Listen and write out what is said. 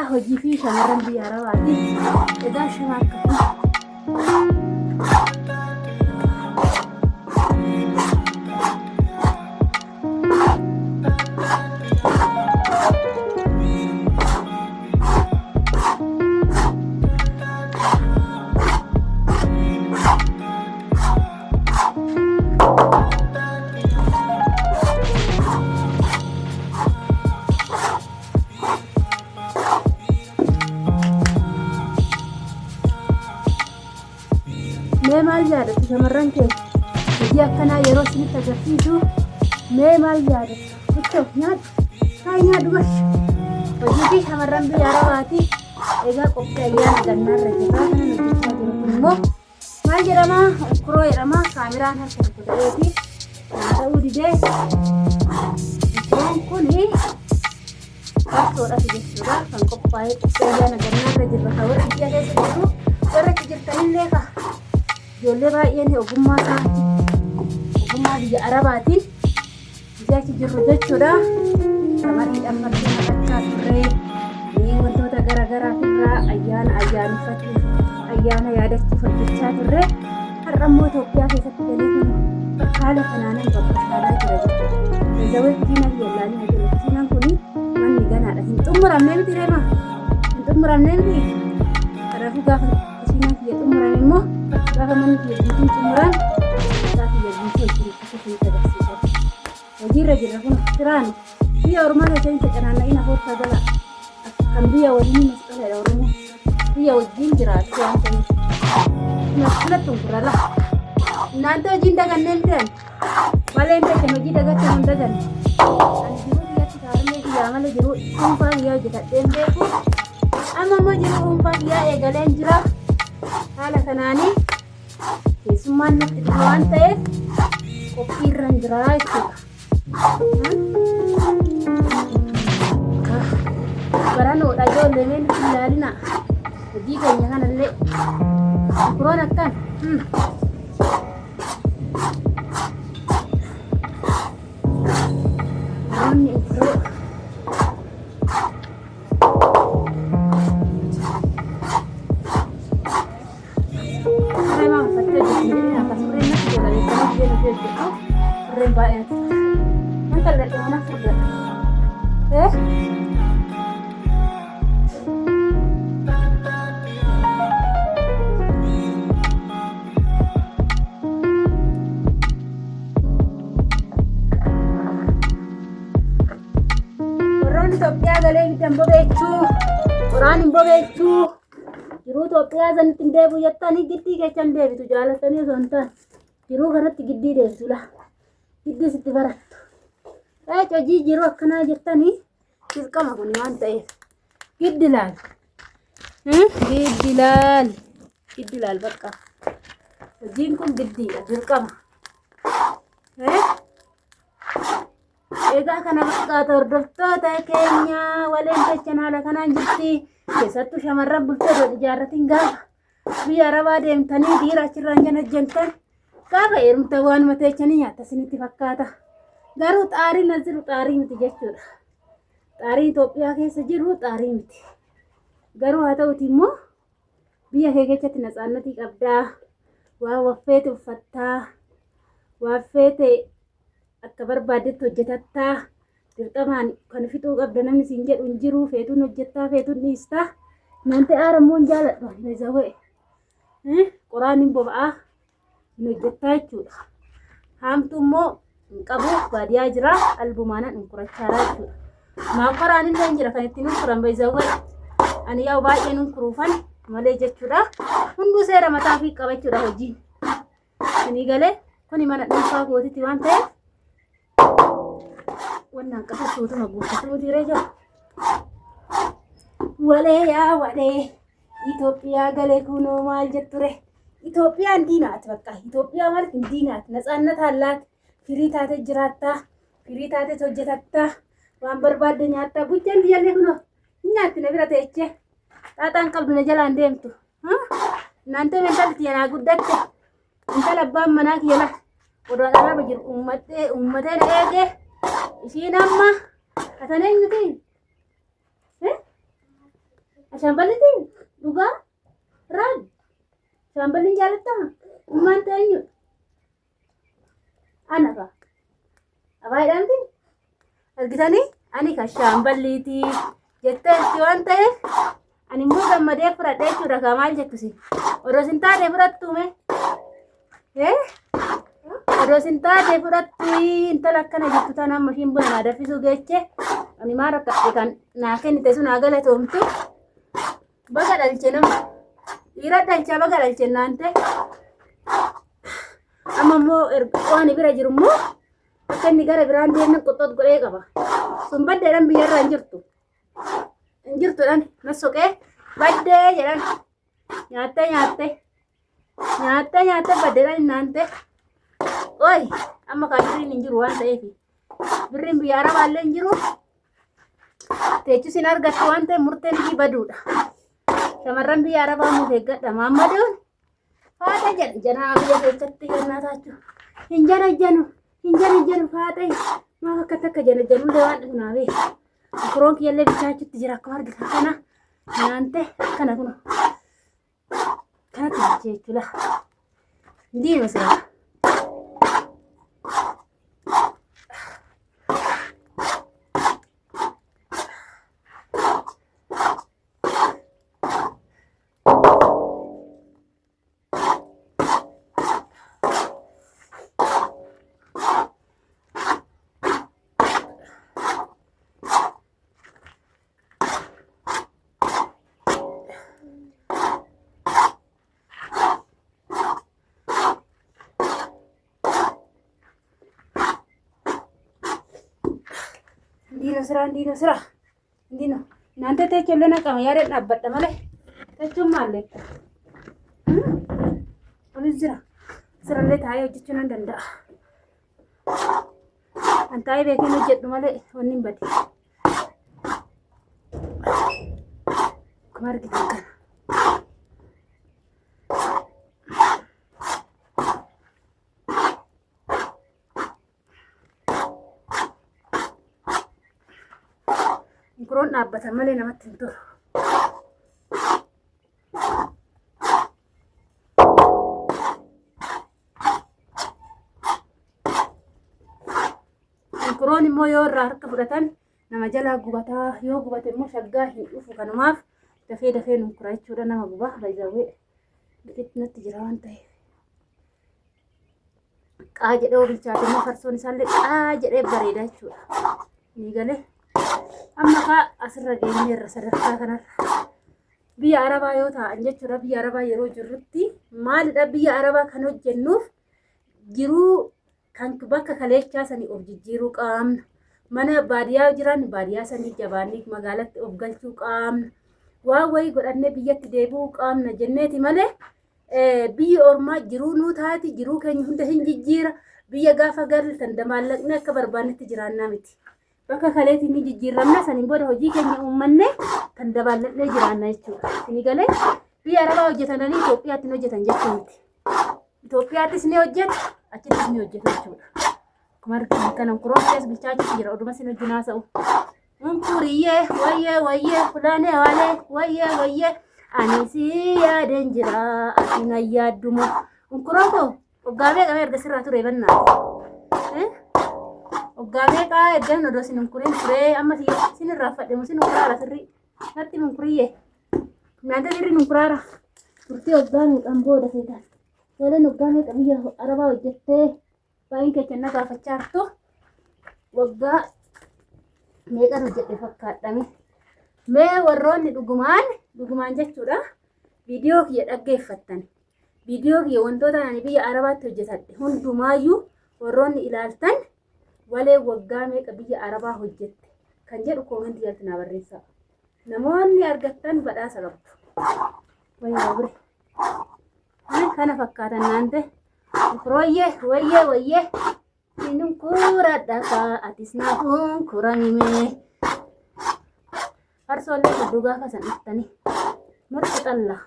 hojii fi shamarran biyya Arabaati. Egaa shama akkasuma. Mee maal yaadatu shamarran keenya hojii akkanaa yeroo isinitti agarsiisu mee maal yaadatu bittoo nyaadhu bash hojii fi shamarran biyya Arabaati. Egaa qophii ayyaana gannaarra jirra kana hojjechaa jiru kun immoo maal jedhama kuroo jedhama. Kaameraan harka tokko ta'eeti ta'uu didee iddoon kuni bakkoodhaaf jechuudha kan qophaa'ee qophii ayyaana gannaarra jirra. Kan warri biyya keessa jiru warra itti jirtanillee ka ijoollee baay'een ogummaa biyya Arabaatiin biyyaatti jirru jechuudha. Samariidhaan fakkii naqachaa turre wantoota garaagaraatirraa ayyaana yaadachuuf hojjechaa turre. Har'a immoo Itoophiyaa keessatti galee kun haala kanaanan babbashaalaa jira jechuudha. Zawwee diinaa yellaanii hojjetu siinaan kuni manni ganaadha. Hin xumuramne miti reema hin xumuramne miti. Kanaafuu gaafa siinaan kiyya xumurame immoo gaafa manni kiyya guutuun xumuran isaa kiyya guutuu hojii akkasii agarsiisa. Hojiirra jirra kun siraan biyya Oromoo keessatti qanaanna'ina foortaa gala kan biyya waliin masqaladha. Oromoo biyya wajjin jiraatu waan ta'eef masqalatti hunkurala እናንተ hojii daganneen jiran malee hin beekan hojii dagachaa hin daganne. Ani jiruu biyyatti kaarlee biyyaa malee jiruu dhuunfaa biyyaa hojjetadheen beeku. Amma immoo jiruu dhuunfaa biyyaa eegaleen jira. Haala kanaanii keessummaan natti dhufu waan ta'eef qophiirra hin jira jechuudha. Baranoodha ijoollee mee nuti ilaalina hojii keenya kanallee kuroon akkan namoonni ukkuroo reemaa uffattee jirti akkasumas natti godhameeffamee jiru jechuudha. Warreen baay'eetu nan kalladhe mana furdadha. Itoophiyaa galee bitan bobeechuu qoraan hin bobeechuu jiruu Itoophiyaa sanitti hin deebi'u jettanii giddii keechan deebitu jaalatanii osoo hin taane jiruu kanatti giddii deebitu la giddii sitti barattu. Hojii jiruu akkanaa jettanii dirqama kun waan ta'eef giddi laal bakka hojiin kun giddiidha dirqama. Egaa kana fakkaata hordoftoota keenya waliin jechaan haala kanaan jirti. Keessattuu shamarran bultoota ijaarratiin gaafa biyya Arabaa deemtanii dhiira achirraan jan hojjentan gaafa heerumta waanuma teechanii nyaata isinitti fakkaata. Garuu xaariin as jiru xaarii miti jechuudha. Xaariin Itoophiyaa keessa jiru xaarii miti. Garuu haa ta'uti immoo biyya kee keessatti natsaannatii qabdaa. Waa waffeete uffattaa. Waffeete akka barbaadetti hojjetattaa. Dirqamaan kan fixuu qabda namni siin jedhu hin jiru. Feetuun hojjettaa feetuun dhiistaa. Nante aarammoo hin jaaladhu. Zawwee qoraan hin boba'aa hin hojjettaa jechuudha. Haamtuu immoo hin qabu baadiyyaa jira albumaanan hin kurachaa jechuudha. Maakoraan illee hin jira kan ittiin hunkuran zawwee. Ani yaa baay'een hunkuruufan malee jechuudha. Hunduu seera mataa fi qaba jechuudha hojiin. Isinii galee kuni mana dhuunfaa kootitti waan ta'eef wannan qabatuutuma guuttatuu diree jira. Walee yaa walee Itoophiyaa galee kunoo maal jetture. Itoophiyaan diinaati bakka. Itoophiyaa maal hin diinaati. Natsaannata hallaati. Firii taate jiraattaa. Firii taate hojjetattaa. Waan barbaadde nyaattaa. Bujjeen diyyallee kunoo nyaatti na bira teechee. Xaaxaan qabdu na jalaan deemtu. Naante mentaliti yanaa guddatte. Intala abbaan manaa kiyala. Odoo dharaba jiru uummatee na eegee. Isiin amma kataneen nuti Ashambaliti dhugaa raad shambalin jaalatta maan ta'enyu anafa abaayidhaanti argitanii ani ka shamballiti jetteetti waan ta'eef ani immoo gammadee fudhadhee jechuudha kaa maal jettusi odoo sin taate fudhattume odoo sin taate fudhattu intala akkana jettu tan amma ishiin buna naa danfisuu geeche ani maa rakkadhe kan naa kennite sun haa galatoomtu baga dhalche nama dhiira dhalchaa baga dhalche naante amma immoo waan bira jiru immoo akka inni gara biraan deemne qoxxoot godhee qaba sun baddeedhaan biyyarra hin jirtudhaan na soqee baddee jedhan nyaatte baddeedhaan hinnaante oy amma kaa birriin hin jiru waan ta'eef birriin biyya arabaallee hin jiru teechusin argattu waan ta'e murteen ishii baduudha shamarran biyya arabaa muuf eeggadha maammaduun faata jedha janaa biyya keessatti kennaa taachuu hin janajjanu faata maaf akka takka janajjanullee waan dhufunaafee firoon kiyyallee bichaachutti jira akkuma argitan kana naante kana kun kanatti jechuudha diima sira Dino sira dino nanti teh cile nak kami ada nabat tamale teh cuma lek Polis sira le tayo jichunan danda antai bekin ujet tamale onim bati kemar kita kan Kurun abbat amale namatti hin tolu. Kurun immoo yoo irraa harka fudhatan nama jalaa gubataa yoo gubate immoo shaggaa hin dhufu kanumaaf dafee nunkura jechuudha nama guba baay'ee bifitti natti jira waan ta'eef. Qaa jedhee bilchaate immoo farsoon isaallee qaa jedhee bareeda jechuudha. Ni galee. Amma kaa asirra geenyeerra sadarkaa kanarra biyya arabaa yoo ta'an jechuudha biyya arabaa yeroo jirrutti maalidha biyya arabaa kan hojjennuuf jiruu kan bakka kaleechaa sanii of jijjiiruu qaamna mana baadiyyaa jiran baadiyyaa sanii jabaanii magaalatti of galchuu qaamna waan wayii godhannee biyyatti deebi'uu qaamna jenneeti malee biyyi ormaa jiruu nuu taati jiruu keenya hunda hin jijjiira biyya gaafa galtan damaallaqni akka barbaannetti jiraannaa miti. Bakka kaleetiin ni jijjiiramna saniin booda hojii keenya uummanne kan dabaalladhee jiraanna jechuudha. Ni galee biyya arabaa hojjetanii Itoophiyaatti hojjetan jechuun miti. Itoophiyaattis ni hojjetu achittis ni hojjetu jechuudha. Akkuma arginu kanan kurooftees bilchaachuutu jira oduma sin hojii naasa'u. Unkuriyyee wayyee fulaanee wayyee ani si yaaden jira asin ayyaaddumo. Unkuroofoo hoggaamee qabee erga sirraa ture bannaa. Oggaamee qaa eddan odoo sin hunkurin ture amma sin irraa fadhemu sin hunkuraara sirrii natti hunkuriyyee nyaata sirrii hunkuraara turtii oggaamee kan booda feetan waleen oggaamee qabiyya arabaa hojjettee baay'in keechanna gaafachaa jirtu waggaa meeqan hojjedhe fakkaadhame mee warroonni dhugumaan jechuudha viidiyoo kiyya dhaggeeffattan viidiyoo kiyya wantoota ani biyya arabaatti hojjetadhe hundumaayyuu warroonni ilaaltan walee waggaa meeqa biyya arabaa hojjette kan jedhu koomentii jalatti naa barreessaa. Namoonni argattan badhaasa qabdu. Wayyaa kana fakkaatan naante. Wayyee sinun kuradhaka atis naafun kuramime. Farsoollee hedduu gaafa san dhuftanii murti xallaa.